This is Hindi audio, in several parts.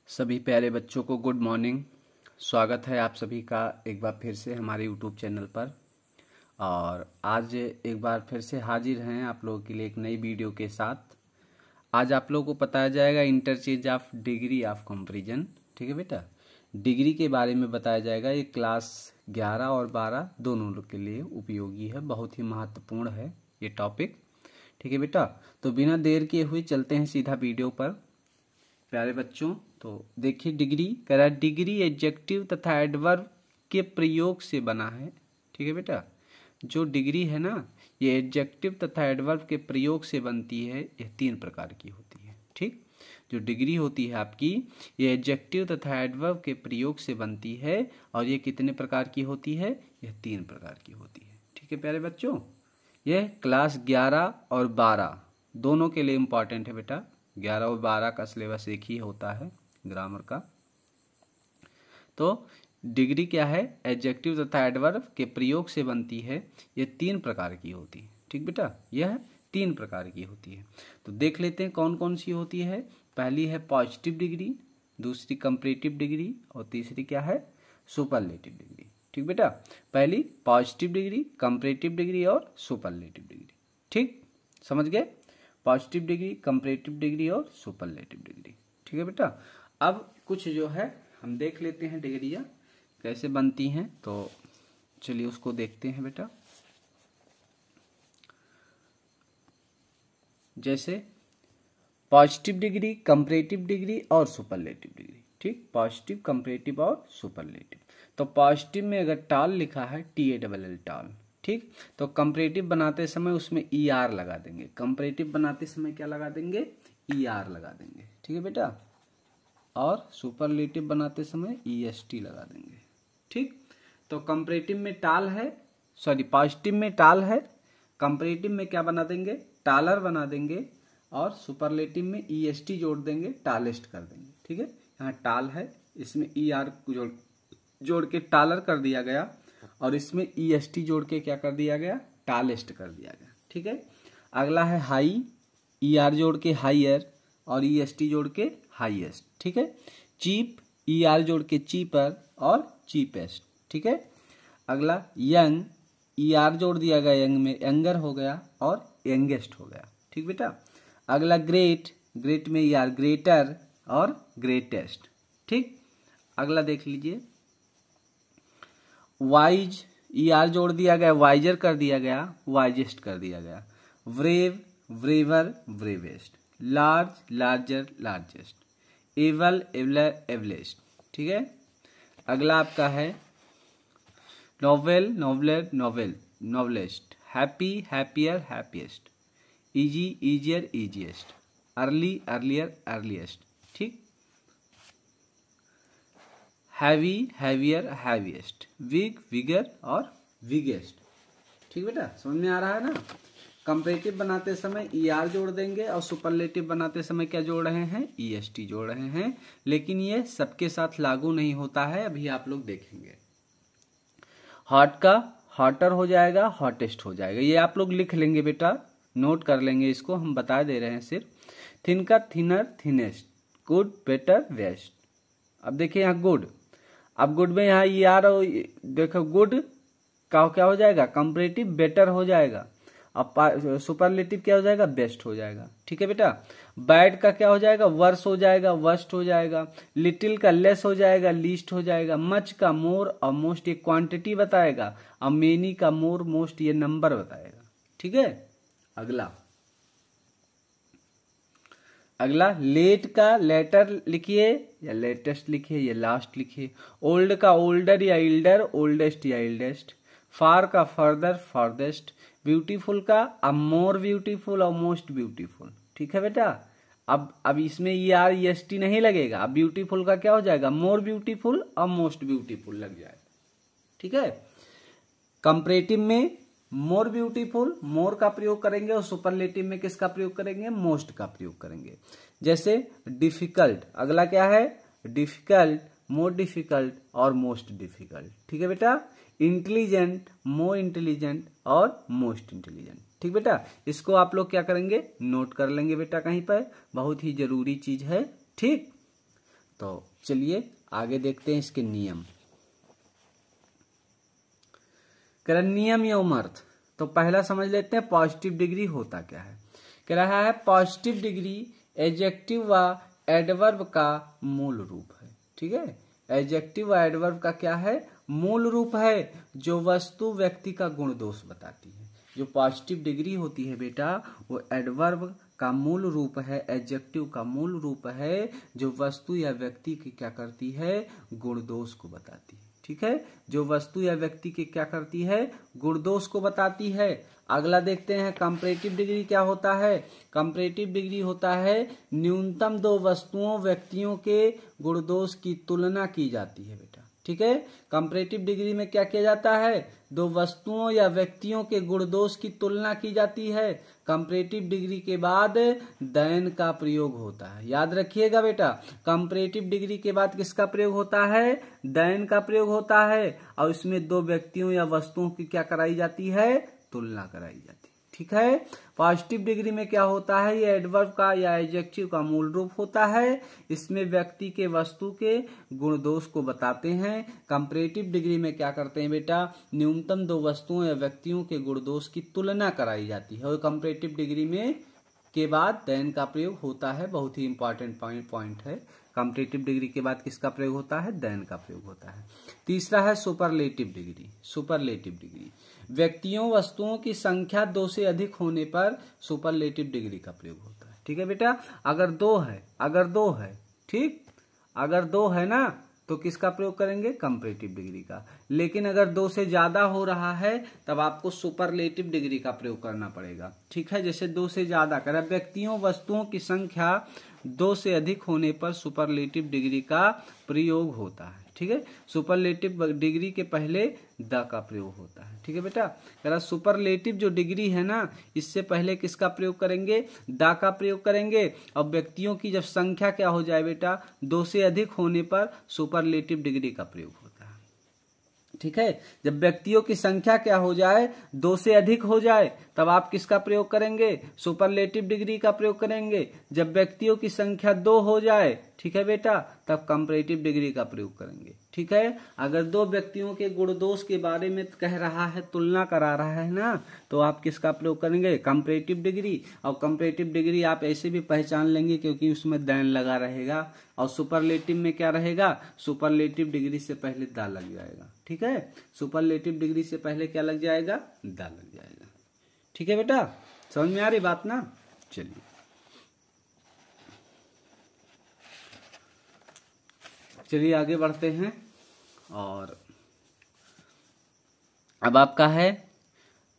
सभी प्यारे बच्चों को गुड मॉर्निंग। स्वागत है आप सभी का एक बार फिर से हमारे यूट्यूब चैनल पर। और आज एक बार फिर से हाजिर हैं आप लोगों के लिए एक नई वीडियो के साथ। आज आप लोगों को बताया जाएगा interchange of degree of comparison. ठीक है बेटा, डिग्री के बारे में बताया जाएगा। ये क्लास 11 और 12 दोनों लोग के लिए उपयोगी है, बहुत ही महत्वपूर्ण है ये टॉपिक। ठीक है बेटा, तो बिना देर किए हुए चलते हैं सीधा वीडियो पर प्यारे बच्चों। तो देखिए, डिग्री कह रहा है डिग्री एडजेक्टिव तथा एडवर्ब के प्रयोग से बना है। ठीक है बेटा, जो डिग्री है ना, ये एडजेक्टिव तथा एडवर्ब के प्रयोग से बनती है। यह 3 प्रकार की होती है। ठीक, जो डिग्री होती है आपकी, ये एडजेक्टिव तथा एडवर्ब के प्रयोग से बनती है। और ये कितने प्रकार की होती है? यह 3 प्रकार की होती है। ठीक है प्यारे बच्चों, यह क्लास 11 और 12 दोनों के लिए इम्पॉर्टेंट है बेटा। 11 और 12 का सिलेबस एक ही होता है ग्रामर का। तो डिग्री क्या है? एडजेक्टिव तथा एडवर्ब के प्रयोग से बनती है। ये 3 प्रकार की होती है। ठीक बेटा, यह 3 प्रकार की होती है। तो देख लेते हैं कौन कौन सी होती है। पहली है पॉजिटिव डिग्री, दूसरी कंपैरेटिव डिग्री और तीसरी क्या है? Superlative degree. ठीक बेटा, पहली पॉजिटिव डिग्री, कंपैरेटिव डिग्री और सुपरलेटिव डिग्री। ठीक, समझ गए? पॉजिटिव डिग्री, कंपैरेटिव डिग्री और सुपरलेटिव डिग्री। ठीक है बेटा, अब कुछ जो है हम देख लेते हैं डिग्रियां कैसे बनती हैं। तो चलिए उसको देखते हैं बेटा। जैसे पॉजिटिव डिग्री, कंपैरेटिव डिग्री और सुपरलेटिव डिग्री। ठीक, पॉजिटिव, कंपैरेटिव और सुपरलेटिव। तो पॉजिटिव में अगर टाल लिखा है, TALL टाल, ठीक, तो कंपैरेटिव बनाते समय उसमें ER लगा देंगे। कंपैरेटिव बनाते समय क्या लगा देंगे? ER लगा देंगे। ठीक है बेटा, और सुपरलेटिव बनाते समय EST लगा देंगे। ठीक, तो कंपैरेटिव में टाल है, सॉरी पॉजिटिव में टाल है, कंपैरेटिव में क्या बना देंगे? टालर बना देंगे, और सुपरलेटिव में EST जोड़ देंगे, टालेस्ट कर देंगे। ठीक है, यहाँ टाल है, इसमें ER जोड़ के टालर कर दिया गया, और इसमें EST जोड़ के क्या कर दिया गया? टालेस्ट कर दिया गया। ठीक है, अगला है हाई, ER जोड़ के हाइयर और EST जोड़ के हाईएस्ट। ठीक है, चीप, ER जोड़ के चीपर और चीपेस्ट। ठीक है, अगला यंग, ER जोड़ दिया गया यंग में, यंगर हो गया और यंगेस्ट हो गया। ठीक बेटा, अगला ग्रेट, ग्रेट में ER, ग्रेटर और ग्रेटेस्ट। ठीक, अगला देख लीजिए वाइज, ER जोड़ दिया गया, वाइजर कर दिया गया, वाइजेस्ट कर दिया गया। Brave, braver, bravest. Large, larger, largest. Evil, eviler, evilest. ठीक है, अगला आपका है noble, nobler, noble, noblest. Happy, happier, happiest. Easy, easier, easiest. Early, earlier, earliest. ठीक, heavy, heavier, heaviest. Big, bigger और विगेस्ट। ठीक बेटा, समझ में आ रहा है ना? कंपैरेटिव बनाते समय ER जोड़ देंगे, और सुपरलेटिव बनाते समय क्या जोड़ रहे हैं? EST जोड़ रहे हैं। लेकिन ये सबके साथ लागू नहीं होता है, अभी आप लोग देखेंगे। हॉट का हॉटर हो जाएगा, हॉटेस्ट हो जाएगा। ये आप लोग लिख लेंगे बेटा, नोट कर लेंगे, इसको हम बता दे रहे हैं सिर्फ। थिन का thinner, thinnest. Good, better, worst. अब देखिए यहाँ गुड, अब गुड में यहाँ ER देखो, गुड का क्या हो जाएगा? कंपैरेटिव बेटर हो जाएगा, अब सुपरलेटिव क्या हो जाएगा? बेस्ट हो जाएगा। ठीक है बेटा, बैड का क्या हो जाएगा? वर्स हो जाएगा, वर्स्ट हो जाएगा। लिटिल का लेस हो जाएगा, लीस्ट हो जाएगा। मच का मोर और मोस्ट ये क्वांटिटी बताएगा, और मेनी का मोर, मोस्ट ये नंबर बताएगा। ठीक है, अगला लेट का लेटर लिखिए या लेटेस्ट लिखिए या लास्ट लिखिए। ओल्ड का ओल्डर या इल्डर, ओल्डेस्ट या इल्डेस्ट। फार का फर्दर, फॉरदेस्ट। ब्यूटीफुल का अब मोर ब्यूटीफुल और मोस्ट ब्यूटीफुल। ठीक है बेटा, अब इसमें ER EST नहीं लगेगा। अब ब्यूटीफुल का क्या हो जाएगा? मोर ब्यूटीफुल और मोस्ट ब्यूटीफुल लग जाएगा। ठीक है, कंपैरेटिव में मोर ब्यूटीफुल, मोर का प्रयोग करेंगे, और सुपरलेटिव में किसका प्रयोग करेंगे? मोस्ट का प्रयोग करेंगे। जैसे डिफिकल्ट, अगला क्या है? डिफिकल्ट, मोर डिफिकल्ट और मोस्ट डिफिकल्ट। ठीक है बेटा, इंटेलिजेंट, मोर इंटेलिजेंट और मोस्ट इंटेलिजेंट। ठीक बेटा, इसको आप लोग क्या करेंगे? नोट कर लेंगे बेटा कहीं पर, बहुत ही जरूरी चीज है। ठीक, तो चलिए आगे देखते हैं इसके नियम। कह रहा नियम एवं अर्थ, तो पहला समझ लेते हैं पॉजिटिव डिग्री होता क्या है। कह रहा है पॉजिटिव डिग्री एडजेक्टिव व एडवर्ब का मूल रूप है। ठीक है, एडजेक्टिव व एडवर्ब का क्या है, मूल रूप है, जो वस्तु व्यक्ति का गुण दोष बताती है। जो पॉजिटिव डिग्री होती है बेटा वो एडवर्ब का मूल रूप है, एडजेक्टिव का मूल रूप है, जो वस्तु या व्यक्ति की क्या करती है, गुण दोष को बताती है। ठीक है, जो वस्तु या व्यक्ति के क्या करती है, गुण दोष को बताती है। अगला देखते हैं कंपैरेटिव डिग्री क्या होता है। कंपैरेटिव डिग्री होता है न्यूनतम दो वस्तुओं व्यक्तियों के गुण दोष की तुलना की जाती है बेटा। ठीक है, कंपैरेटिव डिग्री में क्या किया जाता है, दो वस्तुओं या व्यक्तियों के गुण दोष की तुलना की जाती है। कंपैरेटिव डिग्री के बाद देन का प्रयोग होता है। याद रखिएगा बेटा, कंपैरेटिव डिग्री के बाद किसका प्रयोग होता है, देन का प्रयोग होता है, और इसमें दो व्यक्तियों या वस्तुओं की क्या कराई जाती है, तुलना कराई जाती है। ठीक है, पॉजिटिव डिग्री में क्या होता है, ये एडवर्ब का या एडजेक्टिव का मूल रूप होता है। इसमें व्यक्ति के वस्तु के गुण दोष को बताते हैं। कंपैरेटिव डिग्री में क्या करते हैं बेटा, न्यूनतम दो वस्तुओं या व्यक्तियों के गुण दोष की तुलना कराई जाती है। और कंपैरेटिव डिग्री में के बाद देन का प्रयोग होता है। बहुत ही इंपॉर्टेंट पॉइंट है। कंपैरेटिव डिग्री के बाद किसका प्रयोग होता है, देन का प्रयोग होता है। तीसरा है सुपरलेटिव डिग्री। सुपरलेटिव डिग्री व्यक्तियों वस्तुओं की संख्या दो से अधिक होने पर सुपरलेटिव डिग्री का प्रयोग होता है। ठीक है बेटा, अगर दो है ठीक, अगर दो है ना तो किसका प्रयोग करेंगे, कंपैरेटिव डिग्री का। लेकिन अगर दो से ज्यादा हो रहा है तब आपको सुपरलेटिव डिग्री का प्रयोग करना पड़ेगा। ठीक है, जैसे दो से ज्यादा करें, व्यक्तियों वस्तुओं की संख्या दो से अधिक होने पर सुपरलेटिव डिग्री का प्रयोग होता है। ठीक है, सुपरलेटिव डिग्री के पहले द का प्रयोग होता है। ठीक है बेटा, अगर सुपरलेटिव जो डिग्री है ना, इससे पहले किसका प्रयोग करेंगे, द का प्रयोग करेंगे। और व्यक्तियों की जब संख्या क्या हो जाए बेटा, दो से अधिक होने पर सुपरलेटिव डिग्री का प्रयोग होता है। ठीक है, जब व्यक्तियों की संख्या क्या हो जाए, दो से अधिक हो जाए, तब आप किसका प्रयोग करेंगे, सुपरलेटिव डिग्री का प्रयोग करेंगे। जब व्यक्तियों की संख्या दो हो जाए, ठीक है बेटा, तब कंपैरेटिव डिग्री का प्रयोग करेंगे। ठीक है, अगर दो व्यक्तियों के गुण दोष के बारे में कह रहा है, तुलना करा रहा है ना, तो आप किसका प्रयोग करेंगे, कंपैरेटिव डिग्री। और कंपैरेटिव डिग्री आप ऐसे भी पहचान लेंगे क्योंकि उसमें देन लगा रहेगा। और सुपरलेटिव में क्या रहेगा, सुपरलेटिव डिग्री से पहले दा लग जाएगा। ठीक है, सुपरलेटिव डिग्री से पहले क्या लग जाएगा, दा लग जाएगा। ठीक है बेटा, समझ में आ रही बात ना। चलिए चलिए आगे बढ़ते हैं। और अब आपका है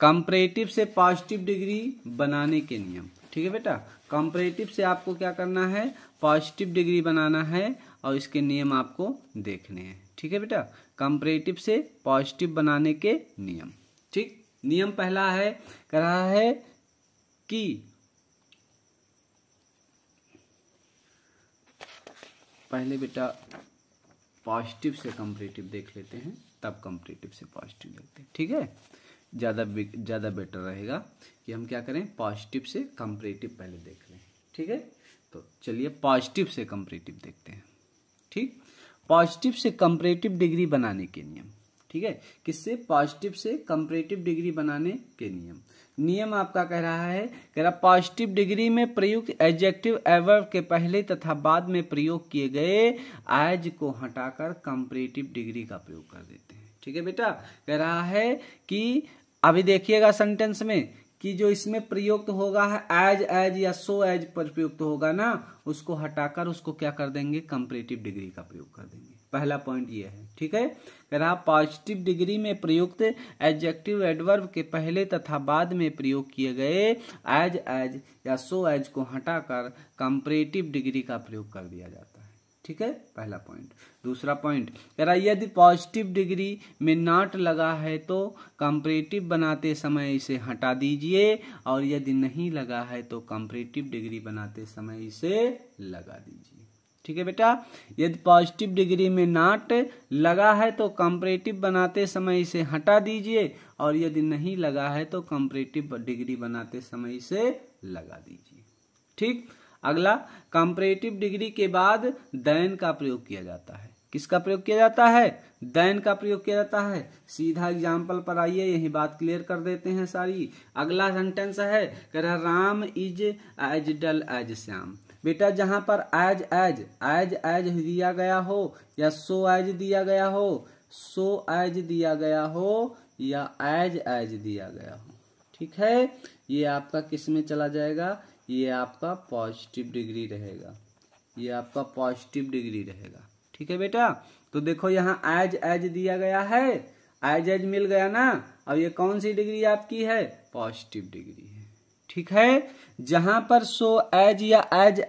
कंपैरेटिव से पॉजिटिव डिग्री बनाने के नियम। ठीक है बेटा, कंपैरेटिव से आपको क्या करना है, पॉजिटिव डिग्री बनाना है, और इसके नियम आपको देखने हैं। ठीक है बेटा, कंपैरेटिव से पॉजिटिव बनाने के नियम। ठीक, नियम पहला है, कह रहा है कि पहले बेटा पॉजिटिव से कंपैरेटिव देख लेते हैं, तब कंपैरेटिव से पॉजिटिव देखते हैं। ठीक है, ज़्यादा बेटर रहेगा कि हम क्या करें, पॉजिटिव से कंपैरेटिव पहले देख लें। ठीक है, तो चलिए पॉजिटिव से कंपैरेटिव देखते हैं। ठीक, पॉजिटिव से कंपैरेटिव डिग्री बनाने के नियम। ठीक है, किससे, पॉजिटिव से कंपैरेटिव डिग्री बनाने के नियम। नियम आपका कह रहा है, कह रहा पॉजिटिव डिग्री में प्रयुक्त एडजेक्टिव एडवर्ब के पहले तथा बाद में प्रयोग किए गए एज को हटाकर कंपैरेटिव डिग्री का प्रयोग कर देते हैं। ठीक है बेटा, कह रहा है कि अभी देखिएगा सेंटेंस में कि जो इसमें प्रयुक्त होगा है एज या सो एज पर प्रयुक्त होगा ना, उसको हटाकर उसको क्या कर देंगे, कंपैरेटिव डिग्री का प्रयोग कर देंगे। पहला पॉइंट ये है। ठीक है, कह रहा पॉजिटिव डिग्री में प्रयुक्त एडजेक्टिव एडवर्ब के पहले तथा बाद में प्रयोग किए गए एज या सो एज को हटाकर कंपैरेटिव डिग्री का प्रयोग कर दिया जाता है। ठीक है, पहला पॉइंट। दूसरा पॉइंट कह रहा यदि पॉजिटिव डिग्री में नॉट लगा है तो कंपैरेटिव बनाते समय इसे हटा दीजिए, और यदि नहीं लगा है तो कंपैरेटिव डिग्री बनाते समय इसे लगा दीजिए। ठीक है बेटा, यदि पॉजिटिव डिग्री में नॉट लगा है तो कंपैरेटिव बनाते समय इसे हटा दीजिए, और यदि नहीं लगा है तो कंपैरेटिव डिग्री बनाते समय इसे लगा दीजिए। ठीक, अगला, कंपैरेटिव डिग्री के बाद देन का प्रयोग किया जाता है। किसका प्रयोग किया जाता है? देन का प्रयोग किया जाता है। सीधा एग्जाम्पल पर आइए, यही बात क्लियर कर देते हैं सारी। अगला सेंटेंस है, कह रहा Ram is as dull as Shyam. बेटा जहां पर एज दिया गया हो या सो एज दिया गया हो, सो एज दिया गया हो या एज दिया गया हो, ठीक है, ये आपका किस में चला जाएगा? ये आपका पॉजिटिव डिग्री रहेगा, ये आपका पॉजिटिव डिग्री रहेगा, ठीक है बेटा। तो देखो यहाँ एज दिया गया है, एज मिल गया ना। अब ये कौन सी डिग्री आपकी है? पॉजिटिव डिग्री है, ठीक है। जहां पर सो एज या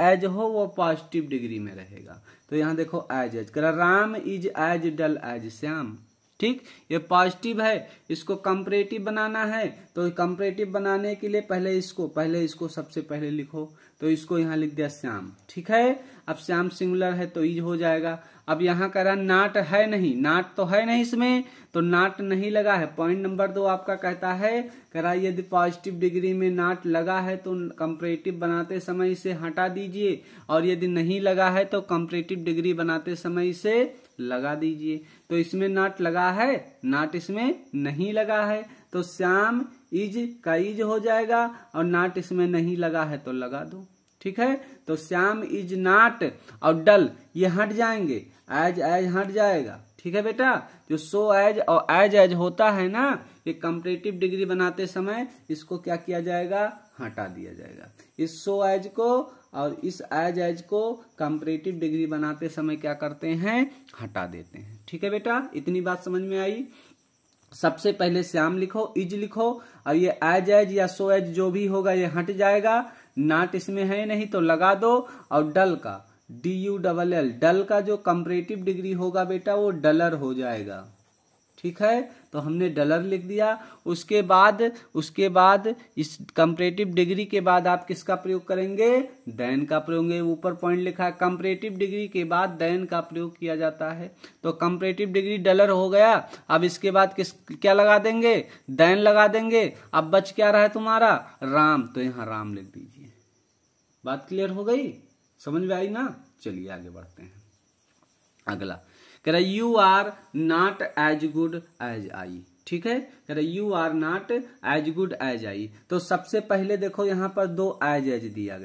एज हो वो पॉजिटिव डिग्री में रहेगा। तो यहाँ देखो एज कर Ram is as dull as Shyam, ठीक, ये पॉजिटिव है। इसको कंपैरेटिव बनाना है, तो कंपैरेटिव बनाने के लिए पहले इसको सबसे पहले लिखो। तो इसको यहाँ लिख दिया श्याम, ठीक है। अब श्याम सिंगुलर है तो इज हो जाएगा। अब यहाँ कह रहा नाट है नहीं, नाट तो है नहीं इसमें, तो नाट नहीं लगा है। पॉइंट नंबर 2 आपका कहता है, कह रहा यदि पॉजिटिव डिग्री में नाट लगा है तो कंपैरेटिव बनाते समय इसे हटा दीजिए, और यदि नहीं लगा है तो कंपैरेटिव डिग्री बनाते समय इसे लगा दीजिए। तो इसमें नाट लगा है, नाट इसमें नहीं लगा है, तो श्याम इज का इज हो जाएगा, और नाट इसमें नहीं लगा है तो लगा दो, ठीक है। तो श्याम इज नाट और डल ये हट जाएंगे, एज हट जाएगा, ठीक है बेटा। जो सो एज और एज होता है ना, ये कंपैरेटिव डिग्री बनाते समय इसको क्या किया जाएगा? हटा दिया जाएगा। इस सो एज को और इस एज को कंपैरेटिव डिग्री बनाते समय क्या करते हैं? हटा देते हैं, ठीक है बेटा। इतनी बात समझ में आई। सबसे पहले श्याम लिखो, इज लिखो, और ये एज या सो एज जो भी होगा ये हट जाएगा। नाट इसमें है नहीं तो लगा दो, और डल का DULL डल का जो कंपैरेटिव डिग्री होगा बेटा वो डलर हो जाएगा, ठीक है। तो हमने डलर लिख दिया। उसके बाद इस कंपैरेटिव डिग्री के बाद आप किसका प्रयोग करेंगे? देन का प्रयोग। ऊपर पॉइंट लिखा है कंपैरेटिव डिग्री के बाद देन का प्रयोग किया जाता है। तो कंपैरेटिव डिग्री डलर हो गया। अब इसके बाद क्या लगा देंगे? देन लगा देंगे। अब बच क्या रहा है तुम्हारा? राम, तो यहाँ राम लिख दीजिए। बात क्लियर हो गई? समझ में आई ना? चलिए आगे बढ़ते हैं। अगला कह रहा you are not as good as I, ठीक है। कह रहा you are not as good as I. तो सबसे पहले देखो यहाँ पर 2 एज दिया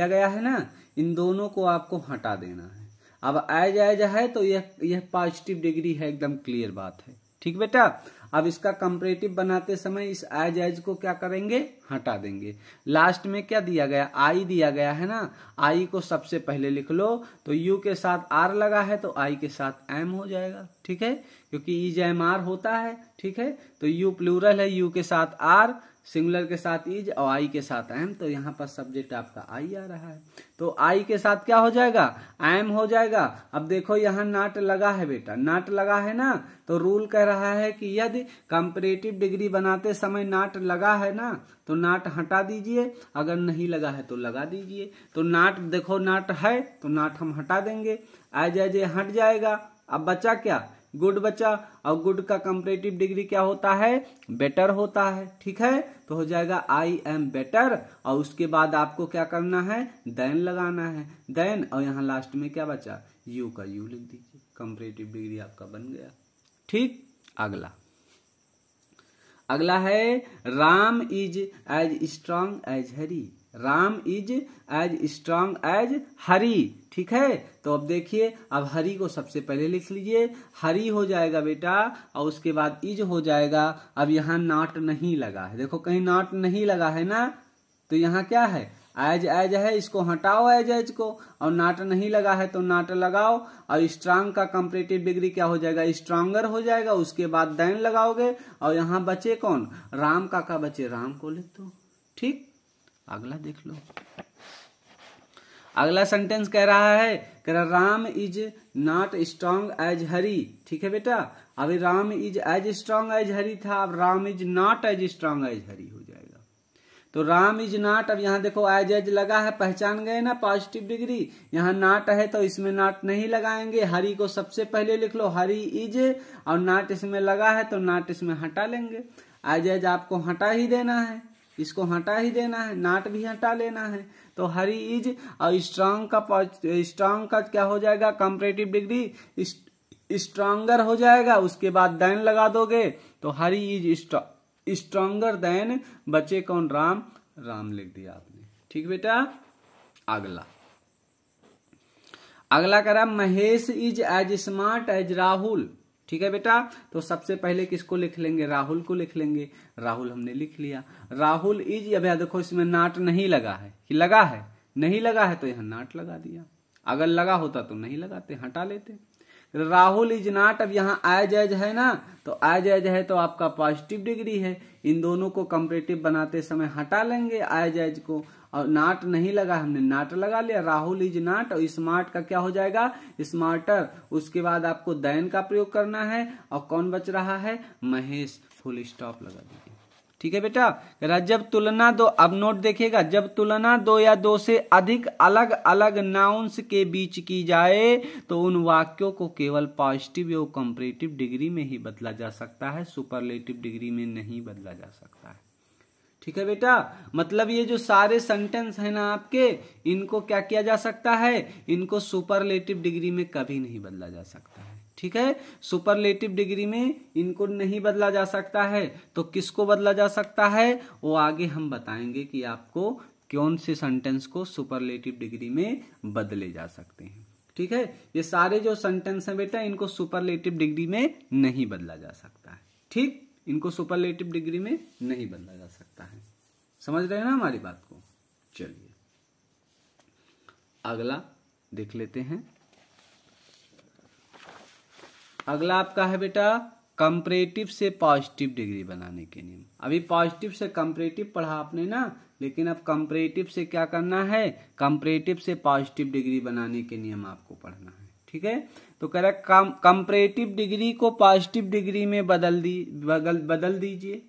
गया है ना, इन दोनों को आपको हटा देना है। अब एज है तो यह पॉजिटिव डिग्री है, एकदम क्लियर बात है, ठीक बेटा। अब इसका कंपैरेटिव बनाते समय इस एज को क्या करेंगे? हटा देंगे। लास्ट में क्या दिया गया? आई दिया गया है ना, आई को सबसे पहले लिख लो। तो यू के साथ आर लगा है तो आई के साथ एम हो जाएगा, ठीक है, क्योंकि इज एम आर होता है, ठीक है। तो यू प्लूरल है, यू के साथ आर, सिंगुलर के साथ इज और आई के साथ एम। तो यहाँ पर सब्जेक्ट आपका आई आ रहा है, तो आई के साथ क्या हो जाएगा? एम हो जाएगा। अब देखो यहाँ नाट लगा है बेटा, नाट लगा है ना, तो रूल कह रहा है कि यदि कंपैरेटिव डिग्री बनाते समय नाट लगा है ना तो नाट हटा दीजिए, अगर नहीं लगा है तो लगा दीजिए। तो नाट देखो, नाट है तो नाट हम हटा देंगे, एज हट जाएगा। अब बचा क्या? गुड बचा, और गुड का कंपैरेटिव डिग्री क्या होता है? बेटर होता है, ठीक है। तो हो जाएगा आई एम बेटर, और उसके बाद आपको क्या करना है? देन लगाना है, देन, और यहाँ लास्ट में क्या बचा? यू का यू लिख दीजिए, कंपैरेटिव डिग्री आपका बन गया, ठीक। अगला है Ram is as strong as Hari. Ram is as strong as Hari, ठीक है। तो अब देखिए, अब हरी को सबसे पहले लिख लीजिए, हरी हो जाएगा बेटा, और उसके बाद इज हो जाएगा। अब यहाँ नॉट नहीं लगा है, देखो कहीं नॉट नहीं लगा है ना, तो यहाँ क्या है? एज है, इसको हटाओ एज को, और नाट नहीं लगा है तो नाट लगाओ, और स्ट्रांग का कंपैरेटिव डिग्री क्या हो जाएगा? स्ट्रांगर हो जाएगा। उसके बाद देन लगाओगे, और यहाँ बचे कौन? राम का बचे, राम को लिख दो, ठीक। अगला देख लो। अगला सेंटेंस कह रहा है, कह रहा Ram is not strong as Hari, ठीक है बेटा। अभी Ram is as strong as Hari था, अब Ram is not as strong as Hari हो जाएगा। तो राम इज नॉट, अब यहाँ देखो एज लगा है, पहचान गए ना पॉजिटिव डिग्री। यहाँ नॉट है तो इसमें नॉट नहीं लगाएंगे, हरी को सबसे पहले लिख लो, हरी इज, और नॉट इसमें लगा है तो नॉट इसमें हटा लेंगे। एज आपको हटा ही देना है, इसको हटा ही देना है, नॉट भी हटा लेना है। तो हरी इज और स्ट्रांग का क्या हो जाएगा, कंपैरेटिव डिग्री स्ट्रांगर हो जाएगा। उसके बाद देन लगा दोगे तो हरी इज स्ट्रांगर देन, बचे कौन, राम, राम लिख दिया आपने। ठीक बेटा। अगला करा Mahesh is as smart as Rahul. ठीक है बेटा। तो सबसे पहले किसको लिख लेंगे, राहुल को लिख लेंगे। राहुल हमने लिख लिया। राहुल इज, अब देखो इसमें नॉट नहीं लगा है कि लगा है, नहीं लगा है तो यहां नॉट लगा दिया। अगर लगा होता तो नहीं लगाते, हटा लेते। राहुल इज नॉट, अब यहाँ एज है ना, तो एज है तो आपका पॉजिटिव डिग्री है। इन दोनों को कंपैरेटिव बनाते समय हटा लेंगे एज को, और नॉट नहीं लगा, हमने नॉट लगा लिया। राहुल इज नॉट, और स्मार्ट का क्या हो जाएगा, स्मार्टर। उसके बाद आपको देन का प्रयोग करना है, और कौन बच रहा है, महेश, फुल स्टॉप लगा दीजिए। ठीक है बेटा। जब तुलना दो, अब नोट देखिएगा, जब तुलना दो या दो से अधिक अलग अलग नाउन्स के बीच की जाए तो उन वाक्यों को केवल पॉजिटिव या कंपैरेटिव डिग्री में ही बदला जा सकता है, सुपरलेटिव डिग्री में नहीं बदला जा सकता है। ठीक है बेटा। मतलब ये जो सारे सेंटेंस है ना आपके, इनको क्या किया जा सकता है, इनको सुपरलेटिव डिग्री में कभी नहीं बदला जा सकता है। ठीक है। सुपरलेटिव डिग्री में इनको नहीं बदला जा सकता है, तो किसको बदला जा सकता है वो आगे हम बताएंगे कि आपको कौन से सेंटेंस को सुपरलेटिव डिग्री में बदले जा सकते हैं। ठीक है। ये सारे जो सेंटेंस हैं बेटा, इनको सुपरलेटिव डिग्री में नहीं बदला जा सकता है। ठीक, इनको सुपरलेटिव डिग्री में नहीं बदला जा सकता है। समझ रहे हैं ना हमारी बात को। चलिए अगला देख लेते हैं। अगला आपका है बेटा कंपैरेटिव से पॉजिटिव डिग्री बनाने के नियम। अभी पॉजिटिव से कंपैरेटिव पढ़ा आपने ना, लेकिन अब कंपैरेटिव से क्या करना है, कंपैरेटिव से पॉजिटिव डिग्री बनाने के नियम आपको पढ़ना है। ठीक है। तो कह रहा कंपैरेटिव डिग्री को पॉजिटिव डिग्री में बदल दीजिए।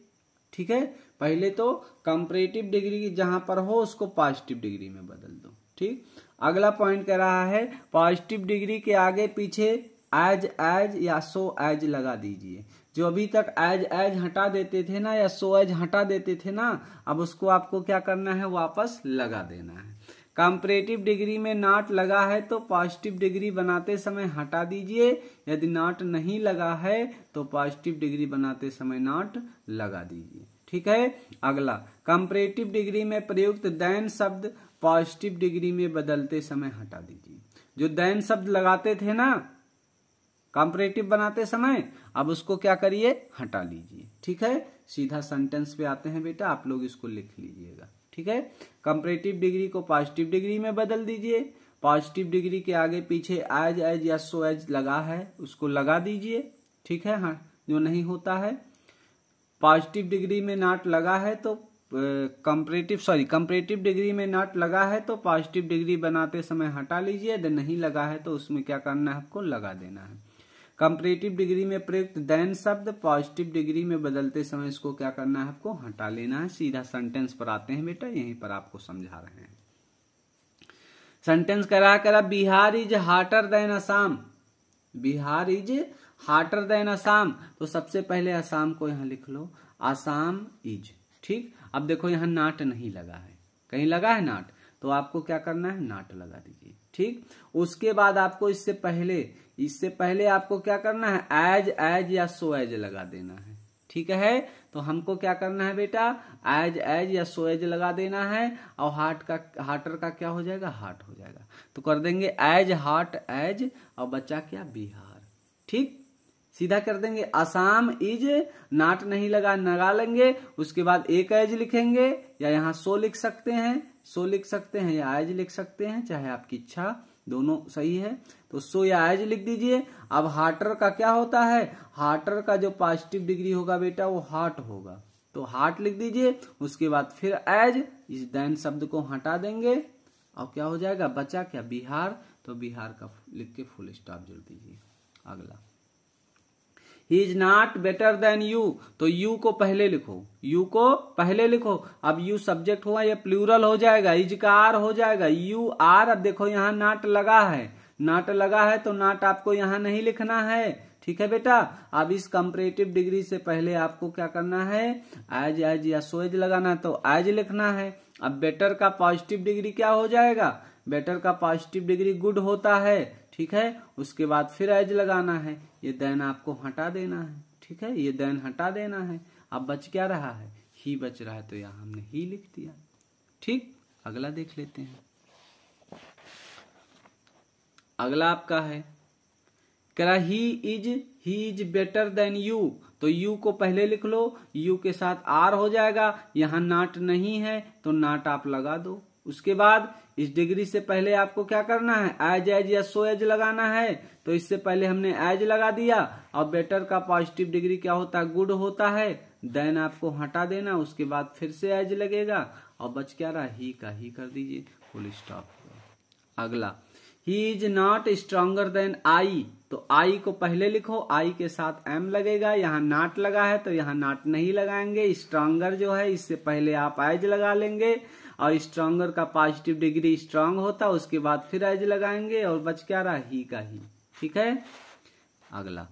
ठीक है। पहले तो कंपैरेटिव डिग्री जहां पर हो उसको पॉजिटिव डिग्री में बदल दो। ठीक। अगला पॉइंट कह रहा है पॉजिटिव डिग्री के आगे पीछे एज या सो एज लगा दीजिए। जो अभी तक एज हटा देते थे ना, या सो एज हटा देते थे ना, अब उसको आपको क्या करना है, वापस लगा देना है। कंपैरेटिव डिग्री में नॉट लगा है तो पॉजिटिव डिग्री बनाते समय हटा दीजिए। यदि नॉट नहीं लगा है तो पॉजिटिव डिग्री बनाते समय नॉट लगा दीजिए। ठीक है। अगला कंपैरेटिव डिग्री में प्रयुक्त देन शब्द पॉजिटिव डिग्री में बदलते समय हटा दीजिए। जो देन शब्द लगाते थे ना कंपैरेटिव बनाते समय, अब उसको क्या करिए, हटा लीजिए। ठीक है। सीधा सेंटेंस पे आते हैं बेटा, आप लोग इसको लिख लीजिएगा। ठीक है। कंपैरेटिव डिग्री को पॉजिटिव डिग्री में बदल दीजिए। पॉजिटिव डिग्री के आगे पीछे एज या सो एज लगा है उसको लगा दीजिए। ठीक है। हाँ, जो नहीं होता है पॉजिटिव डिग्री में नॉट लगा है तो कंपैरेटिव डिग्री में नॉट लगा है तो पॉजिटिव डिग्री बनाते समय हटा लीजिए। यदि नहीं लगा है तो उसमें क्या करना है, आपको लगा देना है। कंपैरेटिव डिग्री में प्रयुक्त देन शब्द पॉजिटिव डिग्री में बदलते समय इसको क्या करना है, आपको हटा लेना है। सीधा सेंटेंस पर आते हैं बेटा, यहीं पर आपको समझा रहे हैं। सेंटेंस करा Bihar is hotter than Assam. Bihar is hotter than Assam. तो सबसे पहले असम को यहां लिख लो, असम इज। ठीक। अब देखो यहां नॉट नहीं लगा है, कहीं लगा है नॉट, तो आपको क्या करना है, नॉट लगा दीजिए। ठीक। उसके बाद आपको इससे पहले आपको क्या करना है, एज या सो एज लगा देना है। ठीक है। तो हमको क्या करना है बेटा, एज या सो एज लगा देना है, और हार्टर का क्या हो जाएगा, हार्ट हो जाएगा। तो कर देंगे एज हार्ट एज, और बचा क्या, बिहार। ठीक। सीधा कर देंगे। असम इज, नॉट नहीं लगा लेंगे। उसके बाद एक एज लिखेंगे, या यहाँ सो लिख सकते हैं, या एज लिख सकते हैं, चाहे आपकी इच्छा, दोनों सही है। तो सो या एज लिख दीजिए। अब हार्टर का क्या होता है, हार्टर का जो पॉजिटिव डिग्री होगा बेटा वो हार्ट होगा, तो हार्ट लिख दीजिए। उसके बाद फिर एज, इस देन शब्द को हटा देंगे, और क्या हो जाएगा, बचा क्या, बिहार। तो बिहार का लिख के फुल स्टॉप जोड़ दीजिए। अगला he is not better than you. तो यू को पहले लिखो, अब यू सब्जेक्ट हुआ, ये प्लूरल हो जाएगा, इज का आर हो जाएगा, यू आर। अब देखो यहाँ नॉट लगा है तो नॉट आपको यहाँ नहीं लिखना है। ठीक है बेटा। अब इस कंपैरेटिव डिग्री से पहले आपको क्या करना है, एज एज या सो एज लगाना है, तो एज लिखना है। अब बेटर का पॉजिटिव डिग्री क्या हो जाएगा, बेटर का पॉजिटिव डिग्री गुड होता है, ठीक है। उसके बाद फिर एज लगाना है, ये देन आपको हटा देना है, ठीक है, ये देन हटा देना है। अब बच क्या रहा है, ही बच रहा है, तो यहाँ हमने ही लिख दिया, ठीक। अगला देख लेते हैं। अगला आपका है कह he is better than you, तो यू को पहले लिख लो, यू के साथ आर हो जाएगा, यहां नॉट नहीं है तो नॉट आप लगा दो। उसके बाद इस डिग्री से पहले आपको क्या करना है, एज एज या सो एज लगाना है, तो इससे पहले हमने एज लगा दिया। और बेटर का पॉजिटिव डिग्री क्या होता है, गुड होता है, देन आपको हटा देना, उसके बाद फिर से एज लगेगा, और बच क्या रहा, ही का ही कर दीजिए, फुल स्टॉप। अगला he is not stronger than I, तो आई को पहले लिखो, आई के साथ एम लगेगा, यहाँ नॉट लगा है तो यहाँ नॉट नहीं लगाएंगे। स्ट्रॉन्गर जो है इससे पहले आप एज लगा लेंगे, और स्ट्रॉन्गर का पॉजिटिव डिग्री स्ट्रांग होता, उसके बाद फिर एज लगाएंगे, और बच क्या रहा, ही का ही, ठीक है। अगला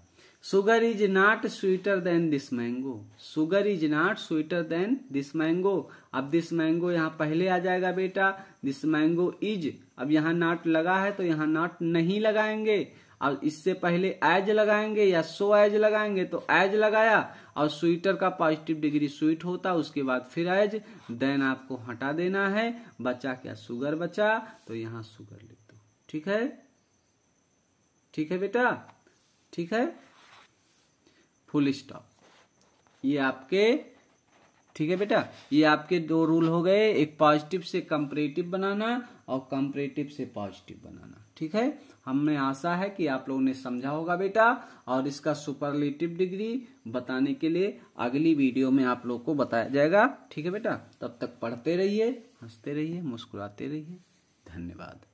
sugar is not sweeter than this mango, sugar is not sweeter than this mango. अब दिस मैंगो यहाँ पहले आ जाएगा बेटा, दिस मैंगो इज, अब यहाँ नॉट लगा है तो यहाँ नॉट नहीं लगाएंगे, अब इससे पहले एज लगाएंगे या सो एज लगाएंगे, तो एज लगाया, और स्वीटर का पॉजिटिव डिग्री स्वीट होता, उसके बाद फिर एज, देन आपको हटा देना है, बचा क्या, सुगर बचा, तो यहाँ सुगर लिख दो, ठीक है, ठीक है बेटा, ठीक है, फुल स्टॉप। ये आपके, ठीक है बेटा, ये आपके दो रूल हो गए, एक पॉजिटिव से कंपैरेटिव बनाना और कंपैरेटिव से पॉजिटिव बनाना, ठीक है। हमें आशा है कि आप लोगों ने समझा होगा बेटा, और इसका सुपरलेटिव डिग्री बताने के लिए अगली वीडियो में आप लोग को बताया जाएगा, ठीक है बेटा। तब तक पढ़ते रहिए, हंसते रहिए, मुस्कुराते रहिए। धन्यवाद।